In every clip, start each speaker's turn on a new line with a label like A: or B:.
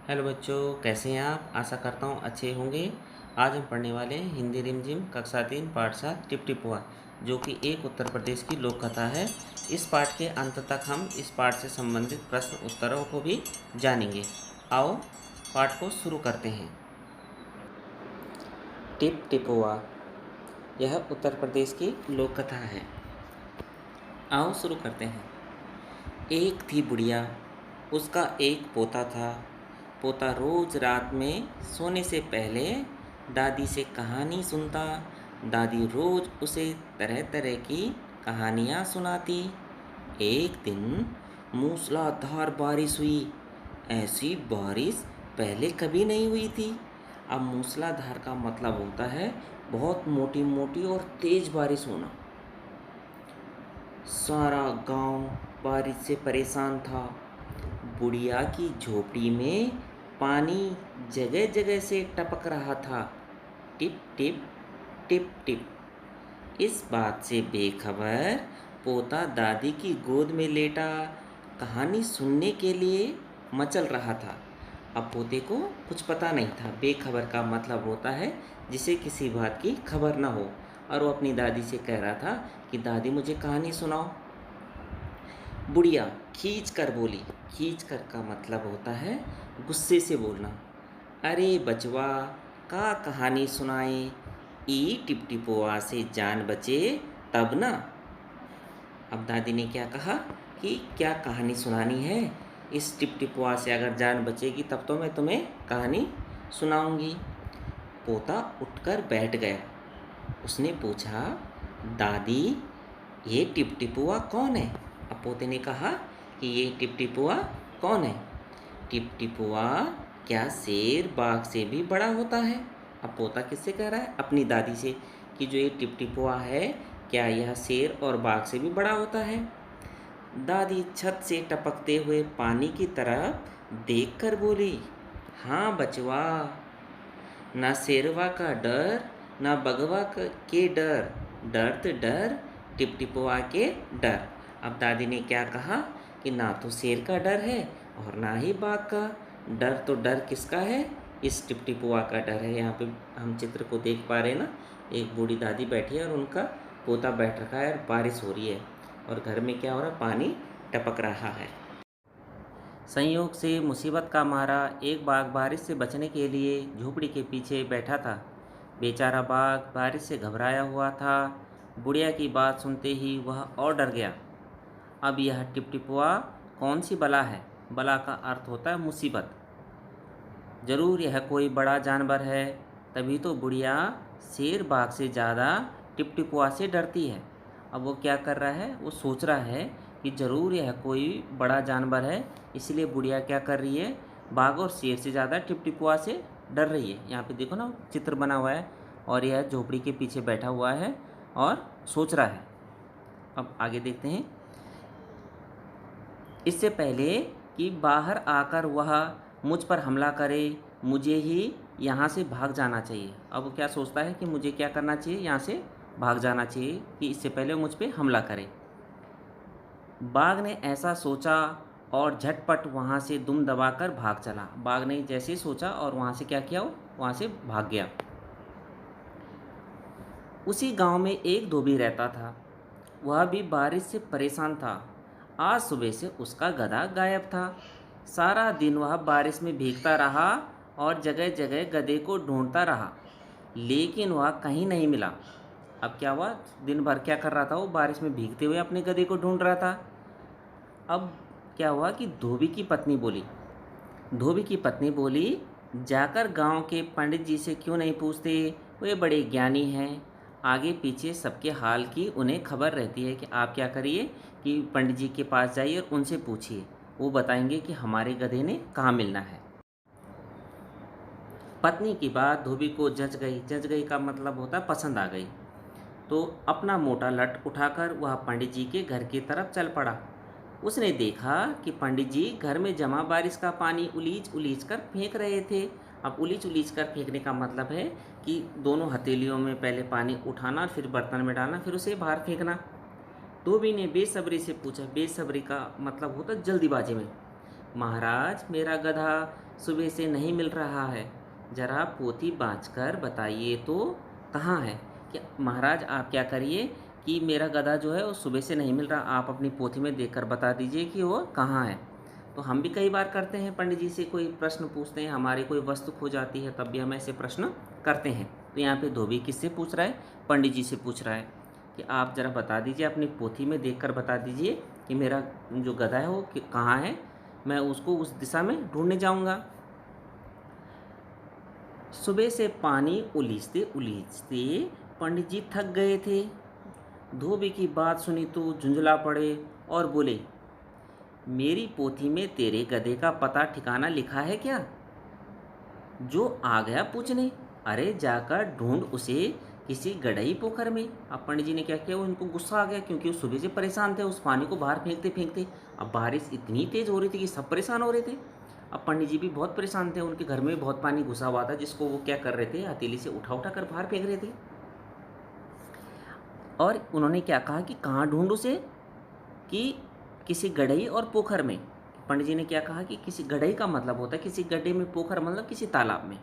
A: Hello बच्चों, कैसे हैं आप? आशा करता हूँ अच्छे होंगे। आज हम पढ़ने वाले हैं हिंदी रिमझिम कक्षा 3 पाठ 7 टिप टिपुआ, जो कि एक उत्तर प्रदेश की लोक कथा है। इस पाठ के अंत तक हम इस पाठ से संबंधित प्रश्न उत्तरों को भी जानेंगे। आओ पाठ को शुरू करते हैं। टिप टिपुआ, यह उत्तर प्रदेश की लोक कथा है। आओ शुरू करते हैं। एक थी बुढ़िया, उसका एक पोता था। पोता रोज रात में सोने से पहले दादी से कहानी सुनता। दादी रोज उसे तरह तरह की कहानियाँ सुनाती। एक दिन मूसलाधार बारिश हुई। ऐसी बारिश पहले कभी नहीं हुई थी। अब मूसलाधार का मतलब होता है बहुत मोटी मोटी और तेज बारिश होना। सारा गांव बारिश से परेशान था। बुढ़िया की झोपड़ी में पानी जगह जगह से टपक रहा था। Tip tip tip tip. इस बात से बेखबर पोता दादी की गोद में लेटा कहानी सुनने के लिए मचल रहा था। अब पोते को कुछ पता नहीं था। बेखबर का मतलब होता है जिसे किसी बात की खबर ना हो। और वो अपनी दादी से कह रहा था कि दादी मुझे कहानी सुनाओ। बुढ़िया खींच कर बोली। खींच कर का मतलब होता है गुस्से से बोलना। अरे बचवा, का कहानी सुनाए? ई टिपटिपोआ से जान बचे तब ना। अब दादी ने क्या कहा कि क्या कहानी सुनानी है? इस टिपटिपोआ से अगर जान बचेगी तब तो मैं तुम्हें कहानी सुनाऊंगी। पोता उठकर बैठ गया। उसने पूछा, दादी ये टिपटिपुआ कौन है? अब पोते ने कहा कि ये टिपटिपुआ कौन है? टिपटिपुआ क्या शेर बाघ से भी बड़ा होता है? अब पोता किससे कह रहा है? अपनी दादी से, कि जो ये टिपटिपुआ है क्या यह शेर और बाघ से भी बड़ा होता है? दादी छत से टपकते हुए पानी की तरफ देखकर बोली, हाँ बचवा, ना शेरवा का डर ना बगवा के डर, डर तो डर टिपटिपुआ के डर। अब दादी ने क्या कहा कि ना तो शेर का डर है और ना ही बाघ का डर। तो डर किसका है? इस टिपटिपुआ का डर है। यहाँ पे हम चित्र को देख पा रहे हैं ना, एक बूढ़ी दादी बैठी है और उनका पोता बैठ रखा है और बारिश हो रही है और घर में क्या हो रहा है, पानी टपक रहा है। संयोग से मुसीबत का मारा एक बाघ बारिश से बचने के लिए झोपड़ी के पीछे बैठा था। बेचारा बाघ बारिश से घबराया हुआ था। बुढ़िया की बात सुनते ही वह और डर गया। अब यह टिपटिपुआ कौन सी बला है? बला का अर्थ होता है मुसीबत। ज़रूर यह कोई बड़ा जानवर है। तभी तो बुढ़िया शेर बाघ से ज़्यादा टिपटिपुआ से डरती है। अब वो क्या कर रहा है? वो सोच रहा है कि ज़रूर यह कोई बड़ा जानवर है, इसलिए बुढ़िया क्या कर रही है? बाघ और शेर से ज़्यादा टिपटिपुआ से डर रही है। यहाँ पे देखो ना, चित्र बना हुआ है और यह झोपड़ी के पीछे बैठा हुआ है और सोच रहा है। अब आगे देखते हैं। इससे पहले कि बाहर आकर वह मुझ पर हमला करे, मुझे ही यहाँ से भाग जाना चाहिए। अब वो क्या सोचता है कि मुझे क्या करना चाहिए? यहाँ से भाग जाना चाहिए कि इससे पहले मुझ पर हमला करे। बाघ ने ऐसा सोचा और झटपट वहाँ से दुम दबाकर भाग चला। बाघ ने जैसे सोचा और वहाँ से क्या किया, वो वहाँ से भाग गया। उसी गांव में एक धोबी रहता था। वह भी बारिश से परेशान था। आज सुबह से उसका गधा गायब था। सारा दिन वह बारिश में भीगता रहा और जगह जगह गधे को ढूंढता रहा, लेकिन वह कहीं नहीं मिला। अब क्या हुआ? दिन भर क्या कर रहा था? वो बारिश में भीगते हुए अपने गधे को ढूंढ रहा था। अब क्या हुआ कि धोबी की पत्नी बोली, जाकर गांव के पंडित जी से क्यों नहीं पूछते? वे बड़े ज्ञानी हैं। आगे पीछे सबके हाल की उन्हें खबर रहती है कि आप क्या करिए कि पंडित जी के पास जाइए और उनसे पूछिए, वो बताएंगे कि हमारे गधे ने कहाँ मिलना है। पत्नी की बात धोबी को जच गई। जच गई का मतलब होता है पसंद आ गई। तो अपना मोटा लठ उठाकर वह पंडित जी के घर की तरफ चल पड़ा। उसने देखा कि पंडित जी घर में जमा बारिश का पानी उलीच उलीच कर फेंक रहे थे। अब उलीच उलीच कर फेंकने का मतलब है कि दोनों हथेलियों में पहले पानी उठाना, फिर बर्तन में डालना, फिर उसे बाहर फेंकना। धोबी ने बेसब्री से पूछा, बेसब्री का मतलब होता जल्दीबाजी में, महाराज मेरा गधा सुबह से नहीं मिल रहा है, जरा पोथी बाँचकर बताइए तो कहाँ है। कि महाराज आप क्या करिए कि मेरा गधा जो है वो सुबह से नहीं मिल रहा, आप अपनी पोथी में देखकर बता दीजिए कि वो कहाँ है। तो हम भी कई बार करते हैं, पंडित जी से कोई प्रश्न पूछते हैं, हमारी कोई वस्तु खो जाती है तब भी हम ऐसे प्रश्न करते हैं। तो यहाँ पे धोबी किससे पूछ रहा है, पंडित जी से पूछ रहा है कि आप ज़रा बता दीजिए, अपनी पोथी में देखकर बता दीजिए कि मेरा जो गधा है वो कहाँ है, मैं उसको उस दिशा में ढूंढने जाऊँगा। सुबह से पानी उलीचते उलीचते पंडित जी थक गए थे। धोबी की बात सुनी तो झुंझला पड़े और बोले, मेरी पोथी में तेरे गधे का पता ठिकाना लिखा है क्या? जो आ गया पूछने, अरे जाकर ढूंढ उसे किसी गढ़ई पोखर में। अब पंडित जी ने क्या किया, उनको गुस्सा आ गया क्योंकि वो सुबह से परेशान थे, उस पानी को बाहर फेंकते फेंकते। अब बारिश इतनी तेज़ हो रही थी कि सब परेशान हो रहे थे। अब पंडित जी भी बहुत परेशान थे, उनके घर में बहुत पानी घुसा हुआ था जिसको वो क्या कर रहे थे, हथेली से उठा उठा कर बाहर फेंक रहे थे। और उन्होंने क्या कहा कि कहाँ ढूंढ उसे, कि किसी गढ़ई और पोखर में। पंडित जी ने क्या कहा कि किसी गढ़ई का मतलब होता है किसी गड्ढे में, पोखर मतलब किसी तालाब में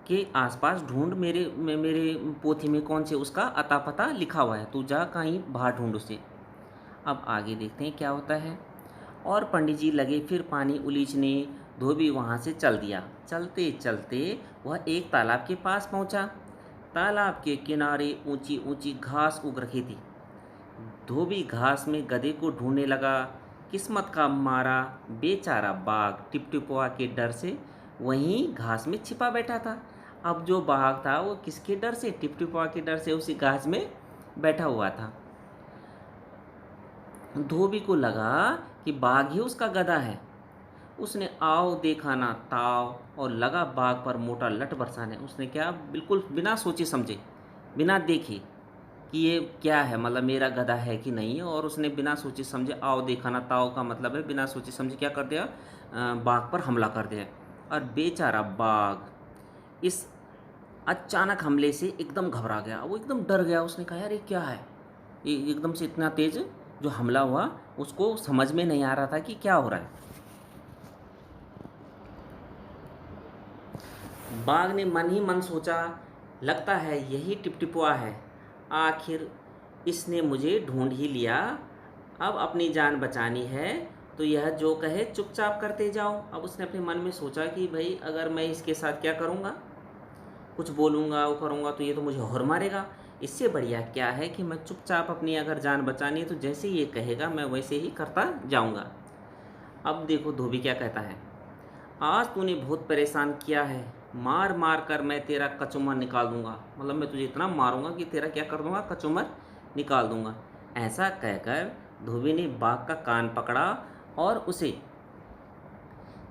A: के आसपास ढूंढ, मेरे पोथी में कौन से उसका अता पता लिखा हुआ है, तू जा कहीं बाहर ढूंढ उसे। अब आगे देखते हैं क्या होता है। और पंडित जी लगे फिर पानी उलीचने। धोबी वहाँ से चल दिया। चलते चलते वह एक तालाब के पास पहुँचा। तालाब के किनारे ऊंची ऊंची घास उग रखी थी। धोबी घास में गधे को ढूंढने लगा। किस्मत का मारा बेचारा बाघ टिपटिपुआ के डर से वहीं घास में छिपा बैठा था। अब जो बाघ था वो किसके डर से, टिपटिपुआ के डर से उसी घास में बैठा हुआ था। धोबी को लगा कि बाघ ही उसका गधा है। उसने आओ देखा ना ताव और लगा बाघ पर मोटा लट बरसाने। उसने क्या, बिल्कुल बिना सोचे समझे, बिना देखे कि ये क्या है, मतलब मेरा गधा है कि नहीं, और उसने बिना सोचे समझे, आओ देखा ना ताव का मतलब है बिना सोचे समझे क्या कर दिया, बाघ पर हमला कर दिया। और बेचारा बाघ इस अचानक हमले से एकदम घबरा गया, वो एकदम डर गया। उसने कहा यार ये क्या है, ये एकदम से इतना तेज जो हमला हुआ, उसको समझ में नहीं आ रहा था कि क्या हो रहा है। बाघ ने मन ही मन सोचा, लगता है यही टिपटिपुआ है, आखिर इसने मुझे ढूंढ ही लिया। अब अपनी जान बचानी है तो यह जो कहे चुपचाप करते जाओ। अब उसने अपने मन में सोचा कि भाई अगर मैं इसके साथ क्या करूँगा, कुछ बोलूँगा वो करूँगा तो ये तो मुझे और मारेगा। इससे बढ़िया क्या है कि मैं चुपचाप, अपनी अगर जान बचानी है तो जैसे ये कहेगा मैं वैसे ही करता जाऊँगा। अब देखो धोबी क्या कहता है, आज तूने बहुत परेशान किया है, मार मार कर मैं तेरा कचूमर निकाल दूंगा। मतलब मैं तुझे इतना मारूंगा कि तेरा क्या कर दूंगा, कचूमर निकाल दूंगा। ऐसा कहकर धोबी ने बाघ का कान पकड़ा और उसे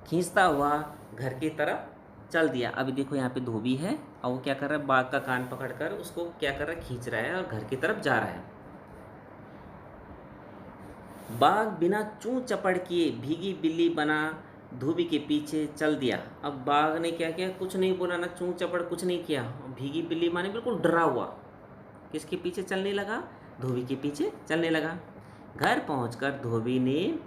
A: खींचता हुआ घर की तरफ चल दिया। अभी देखो यहाँ पे धोबी है और वो क्या कर रहा है, बाघ का कान पकड़कर उसको क्या कर रहा है, खींच रहा है और घर की तरफ जा रहा है। बाघ बिना चूं चपड़ किए भीगी बिल्ली बना धोबी के पीछे चल दिया। अब बाघ ने क्या किया, कुछ नहीं बोला, ना चूं चपड़ कुछ नहीं किया। भीगी बिल्ली माने बिल्कुल डरा हुआ किसके पीछे चलने लगा, धोबी के पीछे चलने लगा। घर पहुंचकर धोबी ने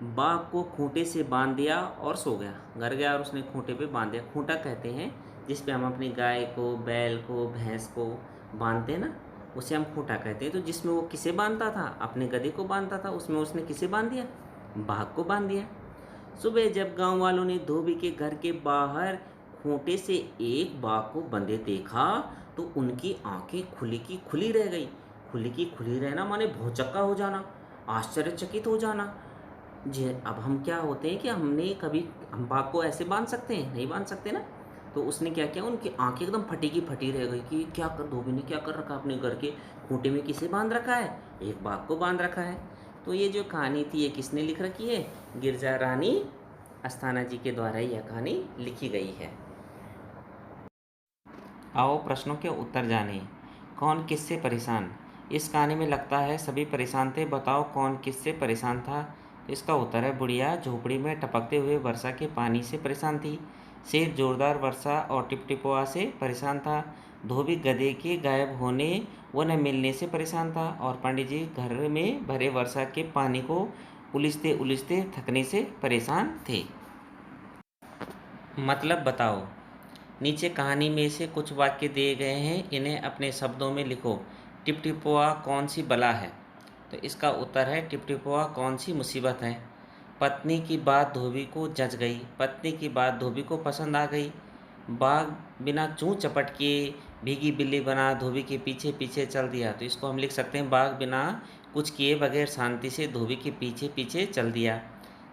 A: बाघ को खूंटे से बांध दिया और सो गया। घर गया और उसने खूंटे पे बांध दिया। खूंटा कहते हैं जिस पे हम अपनी गाय को, बैल को, भैंस को बांधते हैं ना, उसे हम खूंटा कहते हैं। तो जिसमें वो किसे बांधता था, अपने गधे को बांधता था, उसमें उसने किसे बांध दिया, बाघ को बांध दिया। सुबह जब गांव वालों ने धोबी के घर के बाहर खूंटे से एक बाघ को बंधे देखा तो उनकी आंखें खुली की खुली रह गई। खुली की खुली रहना माने भौचक्का हो जाना, आश्चर्यचकित हो जाना। जी अब हम क्या होते हैं कि हम बाघ को ऐसे बांध सकते हैं, नहीं बांध सकते ना। तो उसने क्या किया, उनकी आंखें एकदम फटी की फटी रह गई कि क्या कर, धोबी ने क्या कर रखा, अपने घर के खूंटे में किसे बांध रखा है, एक बाघ को बांध रखा है। तो ये जो कहानी थी ये किसने लिख रखी है, गिरजा रानी अस्थाना जी के द्वारा यह कहानी लिखी गई है। आओ प्रश्नों के उत्तर जाने। कौन किससे परेशान, इस कहानी में लगता है सभी परेशान थे, बताओ कौन किससे परेशान था। तो इसका उत्तर है बुढ़िया झोपड़ी में टपकते हुए वर्षा के पानी से परेशान थी। शेर जोरदार वर्षा और टिपटिपुआ से परेशान था। धोबी गधे के गायब होने व न मिलने से परेशान था। और पंडित जी घर में भरे वर्षा के पानी को उलिझते उलिझते थकने से परेशान थे। मतलब बताओ। नीचे कहानी में से कुछ वाक्य दिए गए हैं, इन्हें अपने शब्दों में लिखो। टिपटिपुआ कौन सी बला है? तो इसका उत्तर है टिपटिपुआ कौन सी मुसीबत है? पत्नी की बात धोबी को जच गई। पत्नी की बात धोबी को पसंद आ गई। बाघ बिना चूं चपट किए भीगी बिल्ली बना धोबी के पीछे पीछे चल दिया। तो इसको हम लिख सकते हैं बाघ बिना कुछ किए बगैर शांति से धोबी के पीछे पीछे चल दिया।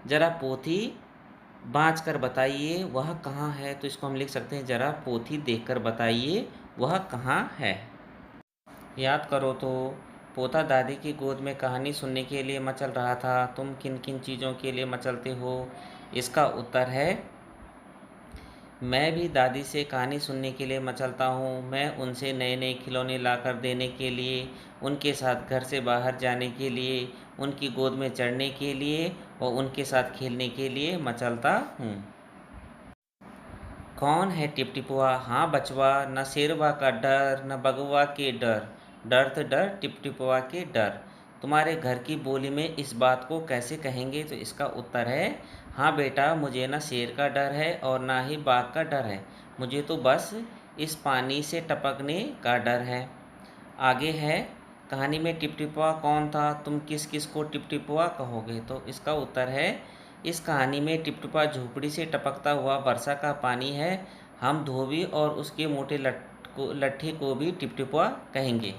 A: जरा पोथी बाँच कर बताइए वह कहाँ है? तो इसको हम लिख सकते हैं जरा पोथी देखकर बताइए वह कहाँ है। याद करो तो। पोता दादी की गोद में कहानी सुनने के लिए मचल रहा था। तुम किन किन चीज़ों के लिए मचलते हो? इसका उत्तर है मैं भी दादी से कहानी सुनने के लिए मचलता हूँ। मैं उनसे नए नए खिलौने लाकर देने के लिए, उनके साथ घर से बाहर जाने के लिए, उनकी गोद में चढ़ने के लिए और उनके साथ खेलने के लिए मचलता हूँ। कौन है टिपटिपुआ? हाँ बचवा, न शेरवा का डर न बगुआ के डर, डर डर टिपटिपुआ के डर। तुम्हारे घर की बोली में इस बात को कैसे कहेंगे? तो इसका उत्तर है हाँ बेटा, मुझे न शेर का डर है और ना ही बाघ का डर है, मुझे तो बस इस पानी से टपकने का डर है। आगे है कहानी में टिपटिपुआ कौन था? तुम किस किस को टिपटिपुआ कहोगे? तो इसका उत्तर है इस कहानी में टिपटिपुआ झोपड़ी से टपकता हुआ वर्षा का पानी है। हम धोबी और उसके मोटे लट्ठे को भी टिपटिपुआ कहेंगे।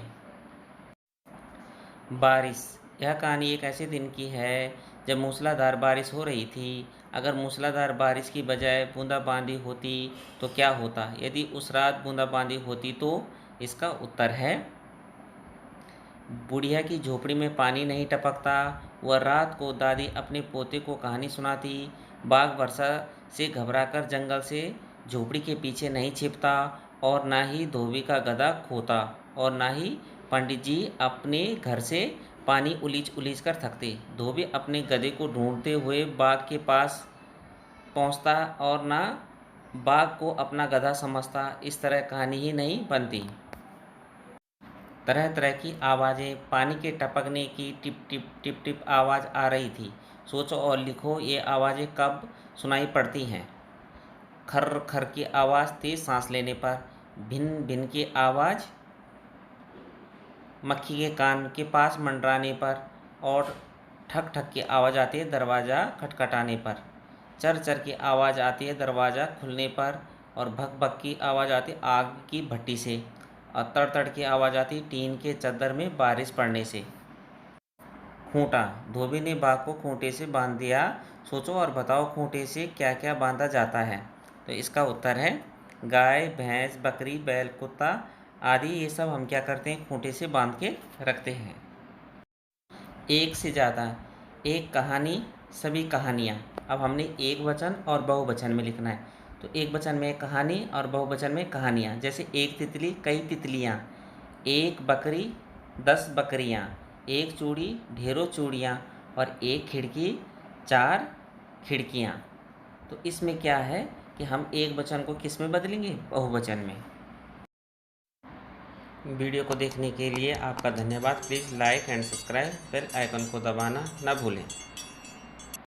A: बारिश। यह कहानी एक ऐसे दिन की है जब मूसलाधार बारिश हो रही थी। अगर मूसलाधार बारिश की बजाय बूंदाबांदी होती तो क्या होता? यदि उस रात बूंदाबांदी होती तो इसका उत्तर है बुढ़िया की झोपड़ी में पानी नहीं टपकता। वह रात को दादी अपने पोते को कहानी सुनाती। बाघ वर्षा से घबराकर जंगल से झोपड़ी के पीछे नहीं छिपता और ना ही धोबी का गधा खोता और ना ही पंडित जी अपने घर से पानी उलीच उलीच कर थकते। धोबी अपने गधे को ढूंढते हुए बाघ के पास पहुंचता और ना बाघ को अपना गधा समझता। इस तरह कहानी ही नहीं बनती। तरह तरह की आवाज़ें, पानी के टपकने की टिप टिप टिप टिप आवाज़ आ रही थी। सोचो और लिखो ये आवाज़ें कब सुनाई पड़ती हैं? खर खर की आवाज़ तेज़ सांस लेने पर, भिन भिन की आवाज़ मक्खी के कान के पास मंडराने पर और ठक ठक की आवाज़ आती है दरवाज़ा खटखटाने पर। चर चर की आवाज़ आती है दरवाज़ा खुलने पर और भक भक की आवाज़ आती है आग की भट्टी से और तड़ तड़ की आवाज़ आती है टीन के चद्दर में बारिश पड़ने से। खूंटा। धोबी ने बाघ को खूंटे से बांध दिया। सोचो और बताओ खूंटे से क्या क्या बांधा जाता है? तो इसका उत्तर है गाय भैंस बकरी बैल कुत्ता आदि, ये सब हम क्या करते हैं खूंटे से बांध के रखते हैं। एक से ज़्यादा, एक कहानी सभी कहानियाँ। अब हमने एक वचन और बहुवचन में लिखना है। तो एक वचन में कहानी और बहुवचन में कहानियाँ। जैसे एक तितली कई तितलियाँ, एक बकरी 10 बकरियाँ, एक चूड़ी ढेरों चूड़ियाँ और एक खिड़की 4 खिड़कियाँ। तो इसमें क्या है कि हम एक वचन को किस में बदलेंगे? बहुवचन में। वीडियो को देखने के लिए आपका धन्यवाद। Please like and subscribe, bell icon को दबाना न भूलें।